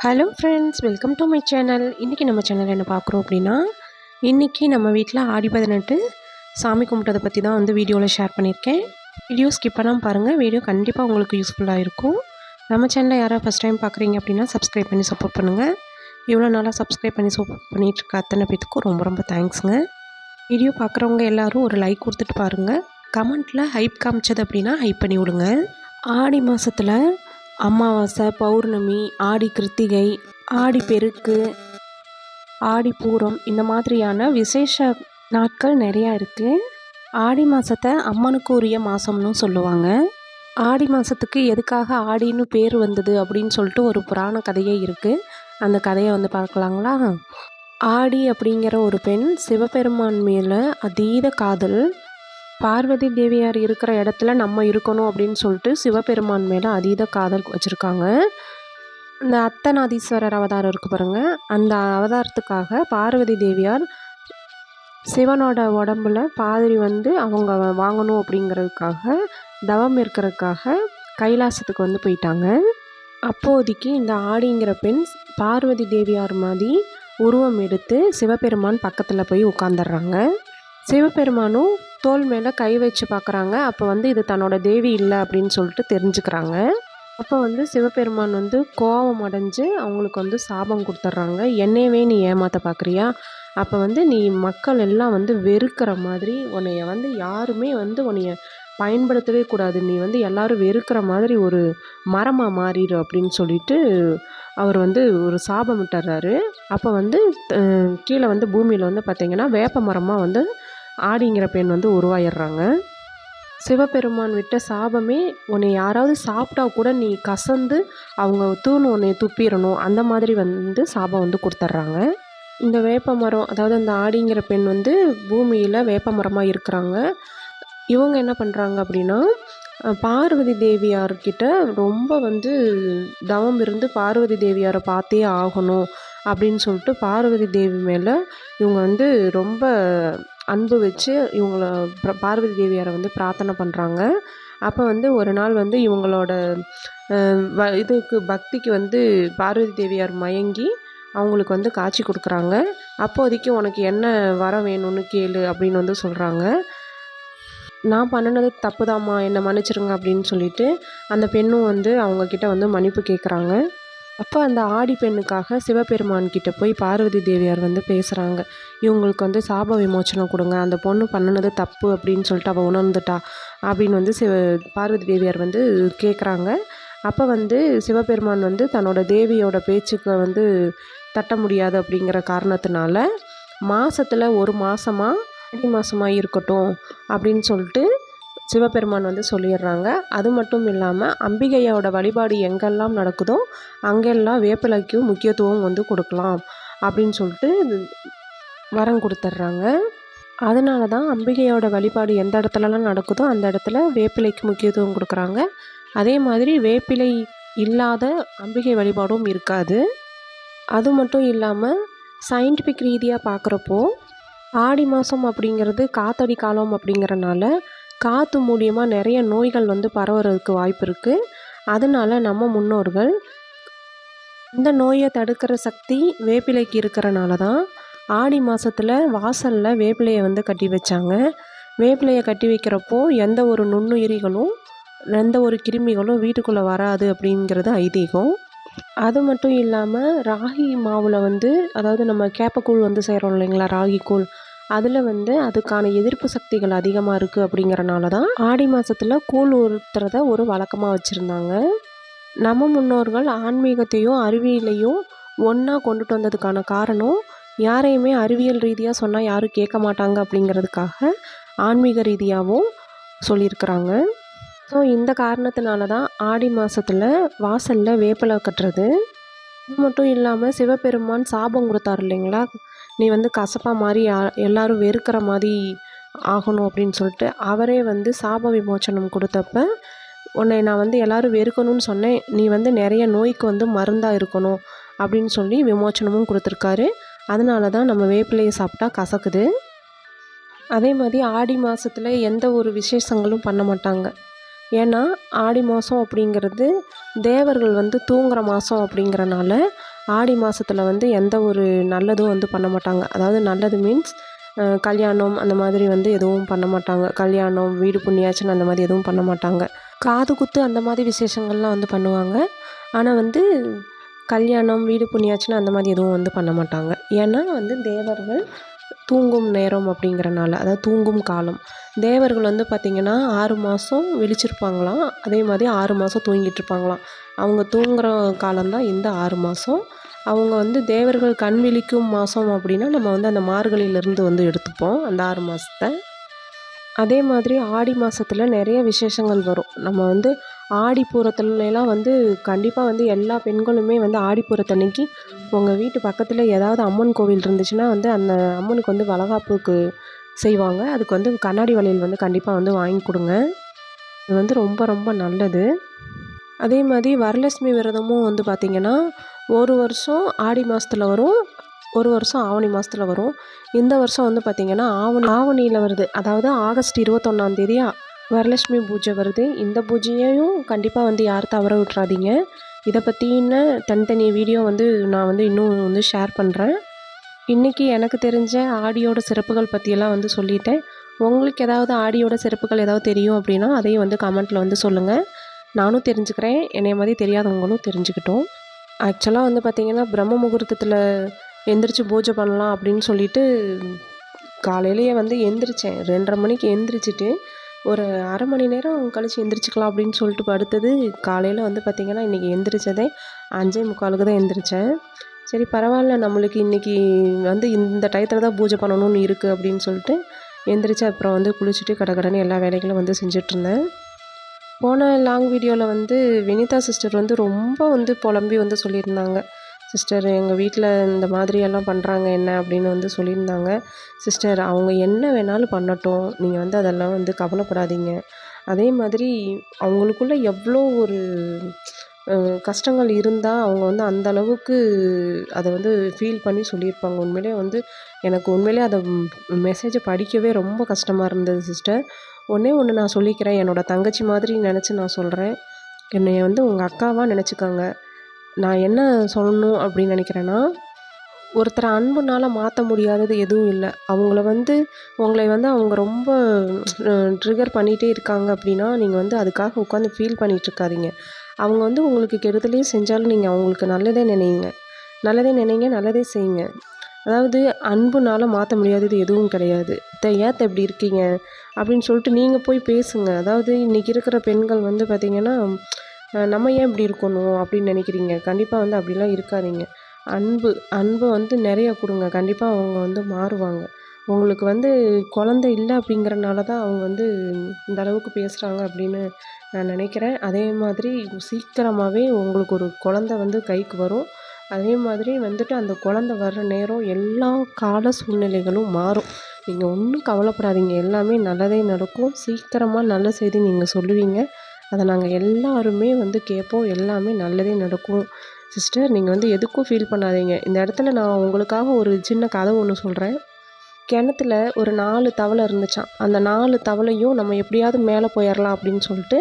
Hello friends, welcome to my channel. இன்றைக்கி நம்ம channel என்ன பார்க்குறோம் அப்படின்னா, இன்றைக்கி நம்ம வீட்டில் ஆடி 18 சாமி கும்பிட்டதை பற்றி தான் வந்து வீடியோவில் ஷேர் பண்ணியிருக்கேன். வீடியோ ஸ்கிப் பண்ணாமல் பாருங்கள். வீடியோ கண்டிப்பாக உங்களுக்கு யூஸ்ஃபுல்லாக இருக்கும். நம்ம சேனலில் யாராவது ஃபஸ்ட் டைம் பார்க்குறீங்க அப்படின்னா சப்ஸ்கிரைப் பண்ணி சப்போர்ட் பண்ணுங்கள். இவ்வளோ நாளாக சப்ஸ்கிரைப் பண்ணி சப்போர்ட் பண்ணிகிட்ருக்க அத்தனை பேத்துக்கும் ரொம்ப ரொம்ப தேங்க்ஸுங்க. வீடியோ பார்க்குறவங்க எல்லோரும் ஒரு லைக் கொடுத்துட்டு பாருங்கள். கமெண்ட்டில் ஹைப் காமிச்சது அப்படின்னா ஹைப் பண்ணி விடுங்க. ஆடி மாதத்தில் அமாவாசை, பௌர்ணமி, ஆடி கிருத்திகை, ஆடி பெருக்கு, ஆடி பூரம் இந்த மாதிரியான விசேஷ நாட்கள் நிறையா இருக்குது. ஆடி மாதத்தை அம்மனுக்கு உரிய மாதம்னு சொல்லுவாங்க. ஆடி மாதத்துக்கு எதுக்காக ஆடின்னு பேர் வந்தது அப்படின்னு சொல்லிட்டு ஒரு புராண கதையே இருக்குது. அந்த கதையை வந்து பார்க்கலாங்களா? ஆடி அப்படிங்கிற ஒரு பெண் சிவபெருமான் மேலே அதீத காதல். பார்வதி தேவியார் இருக்கிற இடத்துல நம்ம இருக்கணும் அப்படின்னு சொல்லிட்டு சிவபெருமான் மேலே அதீத காதல் வச்சுருக்காங்க. இந்த அர்த்தநாதீஸ்வரர் அவதாரம் இருக்குது பாருங்கள், அந்த அவதாரத்துக்காக பார்வதி தேவியார் சிவனோட உடம்புல பாதிரி வந்து அவங்க வாங்கணும் அப்படிங்கிறதுக்காக தவம் இருக்கிறதுக்காக கைலாசத்துக்கு வந்து போயிட்டாங்க. அப்போதைக்கு இந்த ஆடிங்கிற பெண் பார்வதி தேவியார் மாதிரி உருவம் எடுத்து சிவபெருமான் பக்கத்தில் போய் உட்காந்துடுறாங்க. சிவபெருமானும் தோல் மேலே கை வச்சு பார்க்குறாங்க. அப்போ வந்து இது தன்னோட தேவி இல்லை அப்படின்னு சொல்லிட்டு தெரிஞ்சுக்கிறாங்க. அப்போ வந்து சிவபெருமான் வந்து கோபம் அடைஞ்சு அவங்களுக்கு வந்து சாபம் கொடுத்துட்றாங்க. என்னையவே நீ ஏமாற்ற பார்க்குறியா? அப்போ வந்து நீ மக்கள் எல்லாம் வந்து வெறுக்கிற மாதிரி உன்னைய வந்து யாருமே வந்து உன்னைய பயன்படுத்தவே கூடாது. நீ வந்து எல்லாரும் வெறுக்கிற மாதிரி ஒரு மரமாக மாறிடு அப்படின்னு சொல்லிட்டு அவர் வந்து ஒரு சாபம் விட்டுறாரு. அப்போ வந்து கீழே வந்து பூமியில் வந்து பார்த்திங்கன்னா வேப்ப மரமாக வந்து ஆடிங்கிற பெண் வந்து உருவாயிடுறாங்க. சிவபெருமான் விட்ட சாபமே உன்னை யாராவது சாப்பிட்டா கூட நீ கசந்து அவங்க தூண் உன்னை துப்பிடணும், அந்த மாதிரி வந்து சாபம் வந்து கொடுத்துட்றாங்க. இந்த வேப்ப மரம், அதாவது அந்த ஆடிங்கிற பெண் வந்து பூமியில் வேப்ப மரமாக இருக்கிறாங்க. இவங்க என்ன பண்ணுறாங்க அப்படின்னா, பார்வதி தேவியார்கிட்ட ரொம்ப வந்து தவம் இருந்து பார்வதி தேவியாரை பார்த்தே ஆகணும் அப்படின்னு சொல்லிட்டு பார்வதி தேவி மேலே இவங்க வந்து ரொம்ப அன்பு வச்சு இவங்கள பார்வதி தேவியாரை வந்து பிரார்த்தனை பண்ணுறாங்க. அப்போ வந்து ஒரு நாள் வந்து இவங்களோட இதுக்கு பக்திக்கு வந்து பார்வதி தேவியார் மயங்கி அவங்களுக்கு வந்து காட்சி கொடுக்குறாங்க. அப்போதைக்கு உனக்கு என்ன வரம் வேணும்னு கேளு அப்படின்னு வந்து சொல்கிறாங்க. நான் பண்ணினது தப்புதாம்மா, என்னை மன்னிச்சிருங்க அப்படின்னு சொல்லிட்டு அந்த பெண்ணும் வந்து அவங்கக்கிட்ட வந்து மன்னிப்பு கேட்குறாங்க. அப்போ அந்த ஆடி பெண்ணுக்காக சிவபெருமான்கிட்ட போய் பார்வதி தேவியார் வந்து பேசுகிறாங்க. இவங்களுக்கு வந்து சாப விமோச்சனம் கொடுங்க, அந்த பொண்ணு பண்ணினது தப்பு அப்படின்னு சொல்லிட்டு அவள் உணர்ந்துட்டா அப்படின்னு வந்து பார்வதி தேவியார் வந்து கேட்குறாங்க. அப்போ வந்து சிவபெருமான் வந்து தன்னோட தேவியோட பேச்சுக்கு வந்து தட்ட முடியாது அப்படிங்கிற காரணத்தினால மாதத்தில் ஒரு மாதமாக ஆடி மாதமாக இருக்கட்டும் அப்படின்னு சொல்லிட்டு சிவபெருமான் வந்து சொல்லிடுறாங்க. அது மட்டும் இல்லாமல் அம்பிகையோட வழிபாடு எங்கெல்லாம் நடக்குதோ அங்கெல்லாம் வேப்பிலைக்கு முக்கியத்துவம் வந்து கொடுக்கலாம் அப்படின்னு சொல்லிட்டு வரம் கொடுத்துட்றாங்க. அதனால தான் அம்பிகையோட வழிபாடு எந்த இடத்துலலாம் நடக்குதோ அந்த இடத்துல வேப்பிலைக்கு முக்கியத்துவம் கொடுக்குறாங்க. அதே மாதிரி வேப்பிலை இல்லாத அம்பிகை வழிபாடும் இருக்காது. அது மட்டும் இல்லாமல் சயின்டிஃபிக் ரீதியாக பார்க்குறப்போ ஆடி மாதம் அப்படிங்கிறது காத்தடி காலம் அப்படிங்கிறனால காற்று மூலியமாக நிறைய நோய்கள் வந்து பரவுறதுக்கு வாய்ப்பு இருக்குது. அதனால நம்ம முன்னோர்கள் இந்த நோயை தடுக்கிற சக்தி வேப்பிலைக்கு இருக்கிறனால தான் ஆடி மாதத்தில் வாசலில் வேப்பிலையை வந்து கட்டி வச்சாங்க. வேப்பிலையை கட்டி வைக்கிறப்போ எந்த ஒரு நுண்ணுயிரிகளும் எந்த ஒரு கிருமிகளும் வீட்டுக்குள்ளே வராது அப்படிங்கிறது ஐதீகம். அது மட்டும் இல்லாமல் ராகி மாவில் வந்து, அதாவது நம்ம கேப்பக்கூழ் வந்து செய்கிறோம் இல்லைங்களா, ராகி கூழ், அதில் வந்து அதுக்கான எதிர்ப்பு சக்திகள் அதிகமாக இருக்குது அப்படிங்கிறனால தான் ஆடி மாதத்தில் கூழ் ஊற்றுறத ஒரு வழக்கமாக வச்சுருந்தாங்க. நம்ம முன்னோர்கள் ஆன்மீகத்தையும் அறிவியலையும் ஒன்றா கொண்டுட்டு வந்ததுக்கான காரணம், யாரையுமே அறிவியல் ரீதியாக சொன்னால் யாரும் கேட்க மாட்டாங்க அப்படிங்கிறதுக்காக ஆன்மீக ரீதியாகவும் சொல்லியிருக்கிறாங்க. ஸோ இந்த காரணத்தினால தான் ஆடி மாதத்தில் வாசலில் வேப்பிலை கட்டுறது. இது மட்டும் இல்லாமல் சிவபெருமான் சாபம் கொடுத்தார் இல்லைங்களா, நீ வந்து கசப்பாக மாதிரி எல்லாரும் வெறுக்கிற மாதிரி ஆகணும் அப்படின்னு சொல்லிட்டு அவரே வந்து சாப விமோச்சனம் கொடுத்தப்ப, உன்னை நான் வந்து எல்லோரும் வெறுக்கணும்னு சொன்னேன், நீ வந்து நிறைய நோய்க்கு வந்து மருந்தாக இருக்கணும் அப்படின்னு சொல்லி விமோச்சனமும் கொடுத்துருக்காரு. அதனால தான் நம்ம வேப்பிலையை சாப்பிட்டா கசக்குது. அதே மாதிரி ஆடி மாதத்தில் எந்த ஒரு விசேஷங்களும் பண்ண மாட்டாங்க. ஏன்னா ஆடி மாதம் அப்படிங்கிறது தேவர்கள் வந்து தூங்குகிற மாதம் அப்படிங்கிறனால ஆடி மாதத்தில் வந்து எந்த ஒரு நல்லதும் வந்து பண்ண மாட்டாங்க. அதாவது நல்லது மீன்ஸ் கல்யாணம் அந்த மாதிரி வந்து எதுவும் பண்ண மாட்டாங்க. கல்யாணம், வீடு புண்ணியாச்சனை அந்த மாதிரி எதுவும் பண்ண மாட்டாங்க. காது குத்து அந்த மாதிரி விசேஷங்கள்லாம் வந்து பண்ணுவாங்க. ஆனால் வந்து கல்யாணம், வீடு புண்ணியாச்சனை அந்த மாதிரி எதுவும் வந்து பண்ண மாட்டாங்க. ஏன்னா வந்து தேவர்கள் தூங்கும் நேரம் அப்படிங்கிறனால, அதாவது தூங்கும் காலம். தேவர்கள் வந்து பார்த்திங்கன்னா 6 மாதம் விழிச்சிருப்பாங்களாம். அதே மாதிரி 6 மாதம் தூங்கிட்டுருப்பாங்களாம். அவங்க தூங்குகிற காலம்தான் இந்த 6 மாதம். அவங்க வந்து தேவர்கள் கண் விழிக்கும் மாதம் அப்படின்னா நம்ம வந்து அந்த மார்கழியிலேருந்து வந்து எடுத்துப்போம் அந்த 6 மாதத்த. அதே மாதிரி ஆடி மாதத்துல நிறைய விசேஷங்கள் வரும். நம்ம வந்து ஆடிப்பூரத்துலலாம் வந்து கண்டிப்பாக வந்து எல்லா பெண்களுமே வந்து ஆடிப்பூரத்தன்னைக்கு உங்கள் வீட்டு பக்கத்தில் ஏதாவது அம்மன் கோவில் இருந்துச்சுன்னா வந்து அந்த அம்மனுக்கு வந்து வளைகாப்புக்கு செய்வாங்க. அதுக்கு வந்து கண்ணாடி வளையல் வந்து கண்டிப்பாக வந்து வாங்கி கொடுங்க. இது வந்து ரொம்ப ரொம்ப நல்லது. அதே மாதிரி வரலட்சுமி விரதமும் வந்து பார்த்திங்கன்னா ஒரு வருஷம் ஆடி மாதத்துல வரும், ஒரு வருஷம் ஆவணி மாதத்துல வரும். இந்த வருஷம் வந்து பார்த்திங்கன்னா ஆவணியில் வருது. அதாவது ஆகஸ்ட் 21ஆந்தேதி வரலட்சுமி பூஜை வருது. இந்த பூஜையையும் கண்டிப்பாக வந்து யார் தவற விட்றாதீங்க. இதை பற்றின தனித்தனி வீடியோ வந்து நான் வந்து இன்னும் வந்து ஷேர் பண்ணுறேன். இன்றைக்கி எனக்கு தெரிஞ்ச ஆடியோட சிறப்புகள் பற்றியெல்லாம் வந்து சொல்லிட்டேன். உங்களுக்கு ஏதாவது ஆடியோட சிறப்புகள் ஏதாவது தெரியும் அப்படின்னா அதையும் வந்து கமெண்ட்டில் வந்து சொல்லுங்கள். நானும் தெரிஞ்சுக்கிறேன், என்னைய மாதிரி தெரியாதவங்களும் தெரிஞ்சுக்கிட்டோம். ஆக்சுவலாக வந்து பார்த்திங்கன்னா பிரம்ம முகூர்த்தத்தில் எந்திரிச்சு பூஜை பண்ணலாம் அப்படின்னு சொல்லிட்டு காலையிலேயே வந்து எந்திரிச்சேன். 2:30 மணிக்கு எந்திரிச்சிட்டு ஒரு அரை மணி நேரம் கழித்து எந்திரிச்சிக்கலாம் அப்படின்னு சொல்லிட்டு படுத்தது. காலையில் வந்து பார்த்திங்கன்னா இன்றைக்கி எந்திரிச்சதே 5:45க்கு தான் எந்திரிச்சேன். சரி பரவாயில்ல, நம்மளுக்கு இன்றைக்கி வந்து இந்த டயத்தில் தான் பூஜை பண்ணணும்னு இருக்குது அப்படின்னு சொல்லிட்டு எந்திரிச்சு அப்புறம் வந்து குளிச்சுட்டு கடகடன்னு எல்லா வேலைகளும் வந்து செஞ்சிட்ருந்தேன். போன லாங் வீடியோவில் வந்து வினிதா சிஸ்டர் வந்து ரொம்ப வந்து புலம்பி வந்து சொல்லியிருந்தாங்க. சிஸ்டர் எங்கள் வீட்டில் இந்த மாதிரியெல்லாம் பண்ணுறாங்க என்ன அப்படின்னு வந்து சொல்லியிருந்தாங்க. சிஸ்டர் அவங்க என்ன வேணாலும் பண்ணட்டும், நீங்கள் வந்து அதெல்லாம் வந்து கவலைப்படாதீங்க. அதே மாதிரி அவங்களுக்குள்ள எவ்வளோ ஒரு கஷ்டங்கள் இருந்தால் அவங்க வந்து அந்த அளவுக்கு அதை வந்து ஃபீல் பண்ணி சொல்லியிருப்பாங்க. உண்மையிலே வந்து எனக்கு உண்மையிலே அதை மெசேஜை படிக்கவே ரொம்ப கஷ்டமாக இருந்தது சிஸ்டர். ஒன்றே ஒன்று நான் சொல்லிக்கிறேன், என்னோடய தங்கச்சி மாதிரி நினச்சி நான் சொல்கிறேன். என்னைய வந்து உங்கள் அக்காவாக நினச்சிக்கோங்க. நான் என்ன சொல்லணும் அப்படின்னு நினைக்கிறேன்னா, ஒருத்தரை அன்புனால் மாற்ற முடியாதது எதுவும் இல்லை. உங்களை வந்து அவங்க ரொம்ப ட்ரிகர் பண்ணிகிட்டே இருக்காங்க அப்படின்னா நீங்கள் வந்து அதுக்காக உட்காந்து ஃபீல் பண்ணிகிட்ருக்காதீங்க. அவங்க வந்து உங்களுக்கு கெடுதலே செஞ்சாலும் நீங்கள் அவங்களுக்கு நல்லதே நினைங்க, நல்லதே நினைங்க, நல்லதே செய்யுங்க. அதாவது அன்புனால் மாற்ற முடியாதது எதுவும் கிடையாது. ஏத்த இப்படி இருக்கீங்க அப்படின்னு சொல்லிட்டு நீங்கள் போய் பேசுங்க. அதாவது இன்றைக்கி இருக்கிற பெண்கள் வந்து பார்த்திங்கன்னா நம்ம ஏன் இப்படி இருக்கணும் அப்படின்னு நினைக்கிறீங்க. கண்டிப்பாக வந்து அப்படிலாம் இருக்காதீங்க. அன்பு வந்து நிறைய கொடுங்க. கண்டிப்பாக அவங்க வந்து மாறுவாங்க. உங்களுக்கு வந்து குழந்தை இல்லை அப்படிங்கிறனால தான் அவங்க வந்து இந்த அளவுக்கு பேசுகிறாங்க அப்படின்னு நான் நினைக்கிறேன். அதே மாதிரி சீக்கிரமாகவே உங்களுக்கு ஒரு குழந்தை வந்து கைக்கு வரும். அதே மாதிரி வந்துட்டு அந்த குழந்தை வர்ற நேரம் எல்லா கால சூழ்நிலைகளும் மாறும். நீங்கள் ஒன்றும் கவலைப்படாதீங்க, எல்லாமே நல்லதே நடக்கும். சீக்கிரமாக நல்ல செய்தி நீங்கள் சொல்லுவீங்க. அதை நாங்கள் எல்லாருமே வந்து கேட்போம். எல்லாமே நல்லதே நடக்கும். சிஸ்டர் நீங்கள் வந்து எதுக்கும் ஃபீல் பண்ணாதீங்க. இந்த இடத்துல நான் உங்களுக்காக ஒரு சின்ன கதை ஒன்று சொல்கிறேன். கிணத்துல ஒரு 4 தவளை இருந்துச்சாம். அந்த 4 தவளையும் நம்ம எப்படியாவது மேலே போயிடலாம் அப்படின்னு சொல்லிட்டு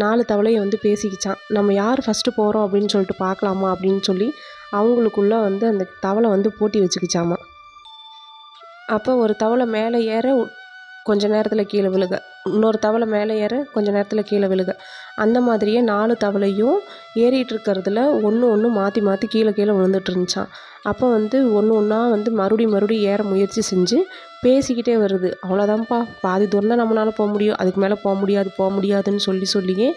4 தவளையும் வந்து பேசிக்கிச்சான். நம்ம யார் ஃபஸ்ட்டு போகிறோம் அப்படின்னு சொல்லிட்டு பார்க்கலாமா அப்படின்னு சொல்லி அவங்களுக்குள்ளே வந்து அந்த தவளை வந்து போட்டி வச்சுக்கிச்சாமா. அப்போ ஒரு தவளை மேலே ஏற கொஞ்ச நேரத்தில் கீழே விழுக, இன்னொரு தவளை மேலே ஏற கொஞ்ச நேரத்தில் கீழே விழுக, அந்த மாதிரியே 4 தவளையும் ஏறிட்டு இருக்கிறதுல ஒன்று மாற்றி மாற்றி கீழே விழுந்துட்டு இருந்துச்சான். அப்போ வந்து ஒன்றா வந்து மறுபடியும் ஏற முயற்சி செஞ்சு பேசிக்கிட்டே வருது. அவ்வளோதான்ப்பா, பாதி தூரம் தான் நம்மளால் போக முடியும், அதுக்கு மேலே போக முடியாதுன்னு சொல்லியே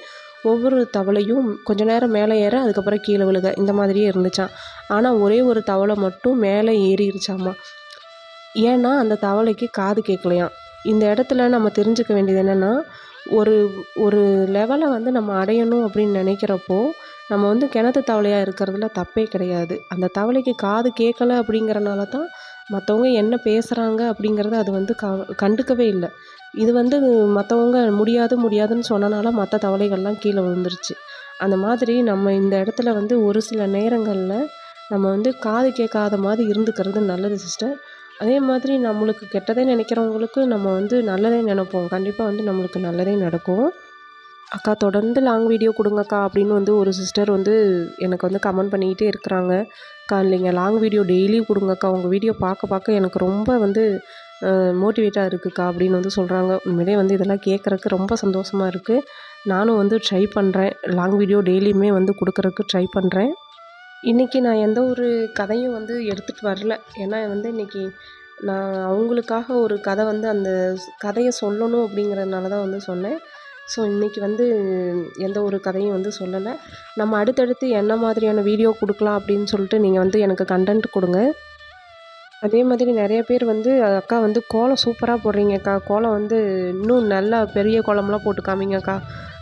ஒவ்வொரு தவளையும் கொஞ்ச நேரம் மேலே ஏற அதுக்கப்புறம் கீழே விழுக இந்த மாதிரியே இருந்துச்சான். ஆனால் ஒரே ஒரு தவளை மட்டும் மேலே ஏறிடுச்சாமா. ஏன்னா அந்த தவளைக்கு காது கேட்கலையாம். இந்த இடத்துல நம்ம தெரிஞ்சுக்க வேண்டியது என்னென்னா, ஒரு லெவலை வந்து நம்ம அடையணும் அப்படின்னு நினைக்கிறப்போ நம்ம வந்து கிணத்து தவளையாக இருக்கிறதுல தப்பே கிடையாது. அந்த தவளைக்கு காது கேட்கல அப்படிங்கிறனால தான் மற்றவங்க என்ன பேசுகிறாங்க அப்படிங்கிறத அது வந்து கண்டுக்கவே இல்லை. இது வந்து மற்றவங்க முடியாதுன்னு சொன்னனால மற்ற தவளைகள்லாம் கீழே விழுந்துருச்சு. அந்த மாதிரி நம்ம இந்த இடத்துல வந்து ஒரு சில நேரங்களில் நம்ம வந்து காது கேட்காத மாதிரி இருந்துக்கிறது நல்லது சிஸ்டர். அதே மாதிரி நம்மளுக்கு கெட்டதே நினைக்கிறவங்களுக்கு நம்ம வந்து நல்லதே நினைப்போம். கண்டிப்பாக வந்து நம்மளுக்கு நல்லதே நடக்கும். அக்கா தொடர்ந்து லாங் வீடியோ கொடுங்கக்கா அப்படின்னு வந்து ஒரு சிஸ்டர் வந்து எனக்கு வந்து கமெண்ட் பண்ணிக்கிட்டே இருக்கிறாங்க. அக்கா இல்லைங்க, லாங் வீடியோ டெய்லி கொடுங்கக்கா, உங்கள் வீடியோ பார்க்க பார்க்க எனக்கு ரொம்ப வந்து மோட்டிவேட்டாக இருக்குக்கா அப்படின்னு வந்து சொல்கிறாங்க. உண்மையிலே வந்து இதெல்லாம் கேட்குறக்கு ரொம்ப சந்தோஷமாக இருக்குது. நானும் வந்து ட்ரை பண்ணுறேன், லாங் வீடியோ டெய்லியுமே வந்து கொடுக்குறக்கு ட்ரை பண்ணுறேன். இன்றைக்கி நான் எந்த ஒரு கதையும் வந்து எடுத்துகிட்டு வரல. ஏன்னா வந்து இன்றைக்கி நான் அவங்களுக்காக ஒரு கதை வந்து அந்த கதையை சொல்லணும் அப்படிங்கிறதுனால தான் வந்து சொன்னேன். ஸோ இன்றைக்கி வந்து எந்த ஒரு கதையும் வந்து சொல்லலை. நம்ம அடுத்தடுத்து என்ன மாதிரியான வீடியோ கொடுக்கலாம் அப்படின்னு சொல்லிட்டு நீங்கள் வந்து எனக்கு கண்டென்ட் கொடுங்க. அதே மாதிரி நிறைய பேர் வந்து அக்கா வந்து கோலம் சூப்பராக போடுறீங்கக்கா, கோலம் வந்து இன்னும் நல்லா பெரிய கோலம்லாம் போட்டு காமிங்கக்கா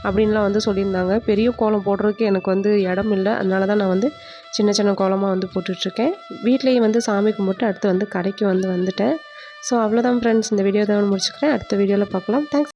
அப்படின்லாம் வந்து சொல்லியிருந்தாங்க. பெரிய கோலம் போடுறதுக்கு எனக்கு வந்து இடம் இல்லை. அதனால தான் நான் வந்து சின்ன சின்ன கோலமாக வந்து போட்டுட்ருக்கேன். வீட்லேயும் வந்து சாமி கும்பிட்டு அடுத்து வந்து கடைக்கு வந்துட்டேன். ஸோ அவ்வளோதான் ஃப்ரெண்ட்ஸ், இந்த வீடியோ தான் முடிச்சுக்கிறேன். அடுத்த வீடியோவில் பார்க்கலாம். தேங்க்ஸ்.